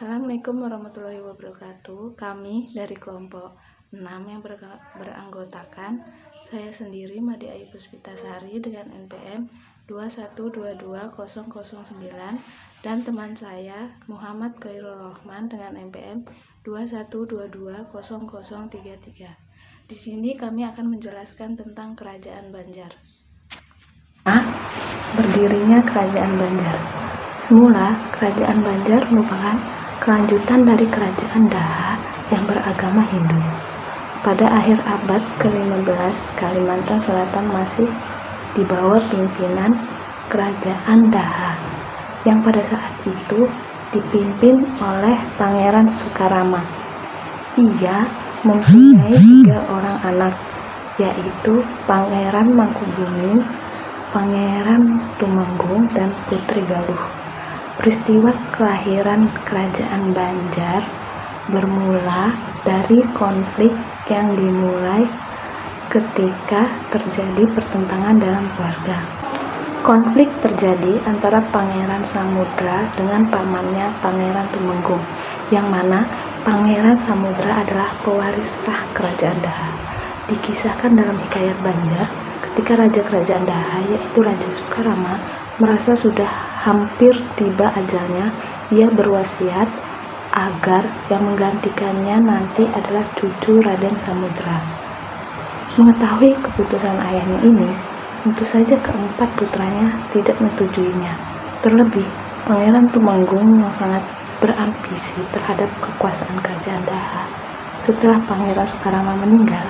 Assalamualaikum warahmatullahi wabarakatuh. Kami dari kelompok 6 yang beranggotakan saya sendiri Made Ayu Puspitasari dengan NPM 2122009 dan teman saya Muhammad Khairul Rahman dengan NPM 2122033. Di sini kami akan menjelaskan tentang Kerajaan Banjar. Berdirinya Kerajaan Banjar. Semula, Kerajaan Banjar merupakan kelanjutan dari Kerajaan Daha yang beragama Hindu. Pada akhir abad ke-15, Kalimantan Selatan masih di bawah pimpinan Kerajaan Daha, yang pada saat itu dipimpin oleh Pangeran Sukarama. Ia mempunyai 3 orang anak, yaitu Pangeran Mangkubumi, Pangeran Tumenggung, dan Putri Galuh. Peristiwa kelahiran Kerajaan Banjar bermula dari konflik yang dimulai ketika terjadi pertentangan dalam keluarga. Konflik terjadi antara Pangeran Samudra dengan pamannya Pangeran Tumenggung, yang mana Pangeran Samudra adalah pewaris sah Kerajaan Daha. Dikisahkan dalam hikayat Banjar, ketika Raja Kerajaan Daha, yaitu Raja Sukarama, merasa sudah hampir tiba ajalnya, ia berwasiat agar yang menggantikannya nanti adalah cucu Raden Samudra. Mengetahui keputusan ayahnya ini, tentu saja keempat putranya tidak menyetujui-nya. Terlebih, Pangeran Tumenggung yang sangat berambisi terhadap kekuasaan Kerajaan Daha. Setelah Pangeran Sukarama meninggal,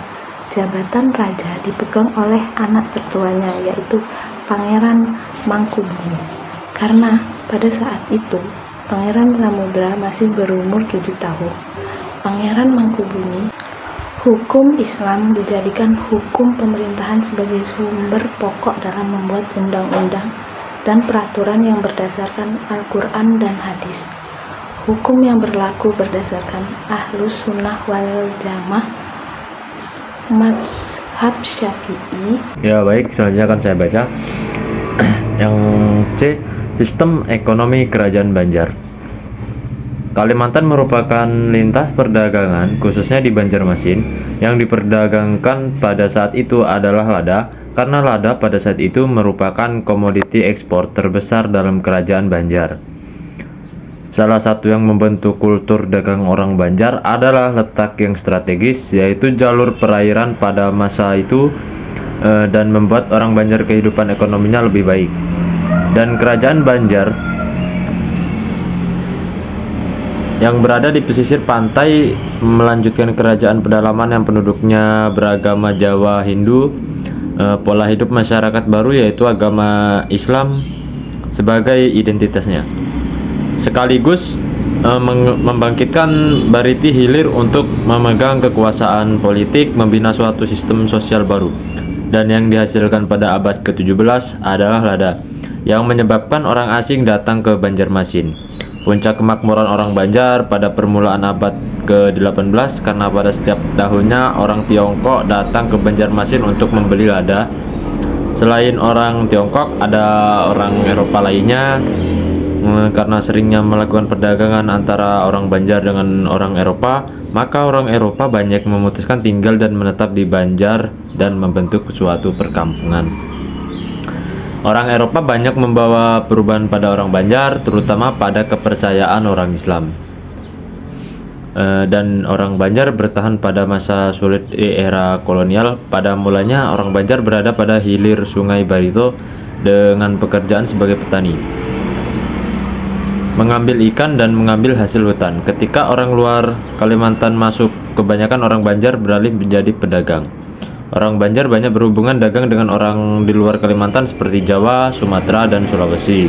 jabatan raja dipegang oleh anak tertuanya, yaitu Pangeran Mangkubumi. Karena pada saat itu Pangeran Samudra masih berumur 7 tahun. Pangeran Mangkubumi, hukum Islam dijadikan hukum pemerintahan sebagai sumber pokok dalam membuat undang-undang dan peraturan yang berdasarkan Al-Quran dan hadis. Hukum yang berlaku berdasarkan Ahlus Sunnah wal Jamaah mazhab Syafi'i. Ya baik, selanjutnya akan saya baca. Yang C, sistem ekonomi Kerajaan Banjar. Kalimantan merupakan lintas perdagangan, khususnya di Banjarmasin. Yang diperdagangkan pada saat itu adalah lada, karena lada pada saat itu merupakan komoditi ekspor terbesar dalam Kerajaan Banjar. Salah satu yang membentuk kultur dagang orang Banjar adalah letak yang strategis, yaitu jalur perairan pada masa itu, dan membuat orang Banjar kehidupan ekonominya lebih baik. Dan Kerajaan Banjar yang berada di pesisir pantai melanjutkan kerajaan pedalaman yang penduduknya beragama Jawa Hindu. Pola hidup masyarakat baru yaitu agama Islam sebagai identitasnya, sekaligus membangkitkan Bariti Hilir untuk memegang kekuasaan politik, membina suatu sistem sosial baru. Dan yang dihasilkan pada abad ke-17 adalah lada, yang menyebabkan orang asing datang ke Banjarmasin. Puncak kemakmuran orang Banjar pada permulaan abad ke-18 karena pada setiap tahunnya orang Tiongkok datang ke Banjarmasin untuk membeli lada. Selain orang Tiongkok, ada orang Eropa lainnya. Karena seringnya melakukan perdagangan antara orang Banjar dengan orang Eropa, maka orang Eropa banyak memutuskan tinggal dan menetap di Banjar dan membentuk suatu perkampungan. Orang Eropa banyak membawa perubahan pada orang Banjar, terutama pada kepercayaan orang Islam. Dan orang Banjar bertahan pada masa sulit di era kolonial. Pada mulanya orang Banjar berada pada hilir Sungai Barito dengan pekerjaan sebagai petani, mengambil ikan dan mengambil hasil hutan. Ketika orang luar Kalimantan masuk, kebanyakan orang Banjar beralih menjadi pedagang. Orang Banjar banyak berhubungan dagang dengan orang di luar Kalimantan seperti Jawa, Sumatera, dan Sulawesi.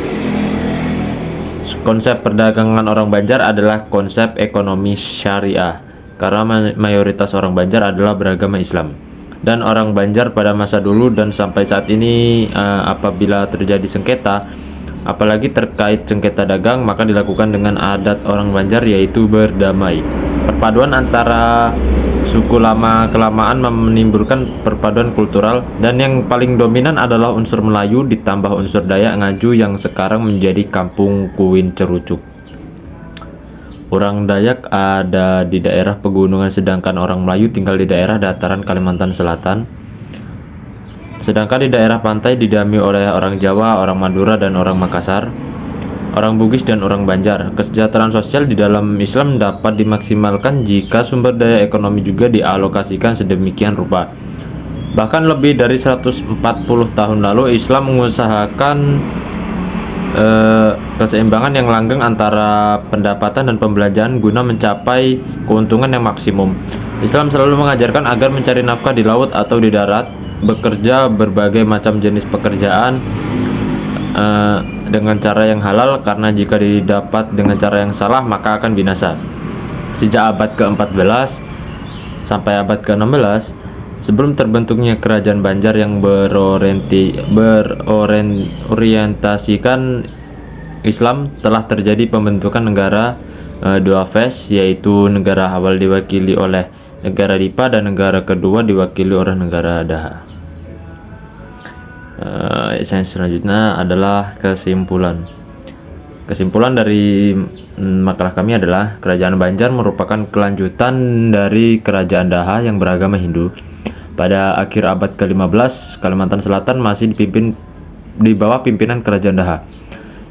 Konsep perdagangan orang Banjar adalah konsep ekonomi syariah, karena mayoritas orang Banjar adalah beragama Islam. Dan orang Banjar pada masa dulu dan sampai saat ini, apabila terjadi sengketa, apalagi terkait sengketa dagang, maka dilakukan dengan adat orang Banjar, yaitu berdamai. Perpaduan antara suku lama-kelamaan menimbulkan perpaduan kultural, dan yang paling dominan adalah unsur Melayu ditambah unsur Dayak Ngaju yang sekarang menjadi Kampung Kuin Cerucuk. Orang Dayak ada di daerah pegunungan, sedangkan orang Melayu tinggal di daerah dataran Kalimantan Selatan. Sedangkan di daerah pantai didiami oleh orang Jawa, orang Madura, dan orang Makassar, orang Bugis, dan orang Banjar. Kesejahteraan sosial di dalam Islam dapat dimaksimalkan jika sumber daya ekonomi juga dialokasikan sedemikian rupa. Bahkan lebih dari 140 tahun lalu Islam mengusahakan keseimbangan yang langgeng antara pendapatan dan pembelanjaan guna mencapai keuntungan yang maksimum. Islam selalu mengajarkan agar mencari nafkah di laut atau di darat, bekerja berbagai macam jenis pekerjaan dengan cara yang halal, karena jika didapat dengan cara yang salah maka akan binasa. Sejak abad ke-14 sampai abad ke-16, sebelum terbentuknya kerajaan Banjar yang berorientasikan Islam, telah terjadi pembentukan negara dua fase, yaitu negara awal diwakili oleh negara Dipa dan negara kedua diwakili oleh negara Daha. Yang selanjutnya adalah kesimpulan. Kesimpulan dari makalah kami adalah kerajaan Banjar merupakan kelanjutan dari kerajaan Daha yang beragama Hindu. Pada akhir abad ke-15, Kalimantan Selatan masih dipimpin di bawah pimpinan kerajaan Daha,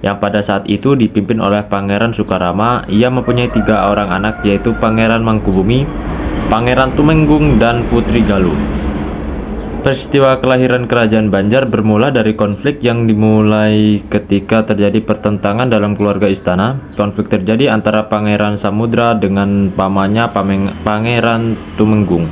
yang pada saat itu dipimpin oleh Pangeran Sukarama. Ia mempunyai 3 orang anak, yaitu Pangeran Mangkubumi, Pangeran Tumenggung, dan Putri Galuh. Peristiwa kelahiran kerajaan Banjar bermula dari konflik yang dimulai ketika terjadi pertentangan dalam keluarga istana. Konflik terjadi antara Pangeran Samudra dengan pamannya Pangeran Tumenggung,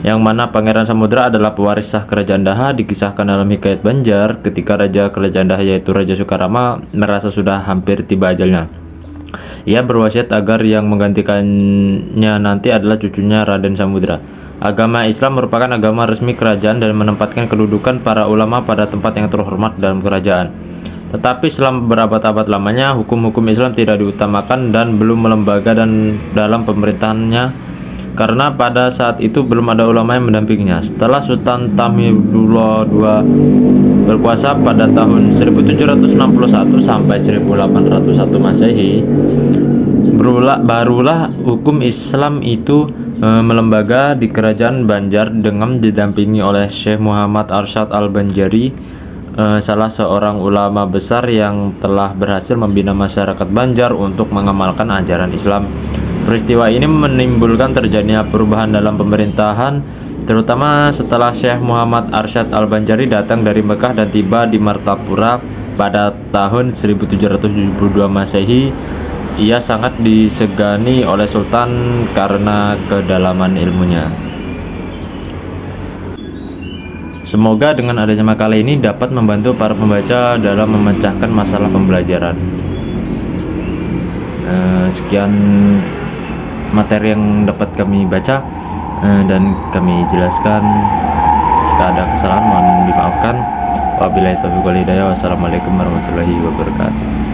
yang mana Pangeran Samudra adalah pewaris sah kerajaan Daha. Dikisahkan dalam hikayat Banjar, ketika raja kerajaan Daha yaitu Raja Sukarama merasa sudah hampir tiba ajalnya, ia berwasiat agar yang menggantikannya nanti adalah cucunya Raden Samudra. Agama Islam merupakan agama resmi kerajaan dan menempatkan kedudukan para ulama pada tempat yang terhormat dalam kerajaan. Tetapi selama berabad-abad lamanya hukum-hukum Islam tidak diutamakan dan belum melembaga dan dalam pemerintahannya, karena pada saat itu belum ada ulama yang mendampinginya. Setelah Sultan Tamimullah II berkuasa pada tahun 1761 sampai 1801 Masehi, barulah hukum Islam itu melembaga di kerajaan Banjar dengan didampingi oleh Syekh Muhammad Arsyad Al-Banjari, salah seorang ulama besar yang telah berhasil membina masyarakat Banjar untuk mengamalkan ajaran Islam. Peristiwa ini menimbulkan terjadinya perubahan dalam pemerintahan, terutama setelah Syekh Muhammad Arsyad Al-Banjari datang dari Mekah dan tiba di Martapura pada tahun 1772 Masehi. Ia sangat disegani oleh Sultan karena kedalaman ilmunya. Semoga dengan adanya makalah ini dapat membantu para pembaca dalam memecahkan masalah pembelajaran. Sekian materi yang dapat kami baca dan kami jelaskan. Jika ada kesalahan mohon dimaafkan. Wabillahi taufiq wal hidayah. Wassalamualaikum warahmatullahi wabarakatuh.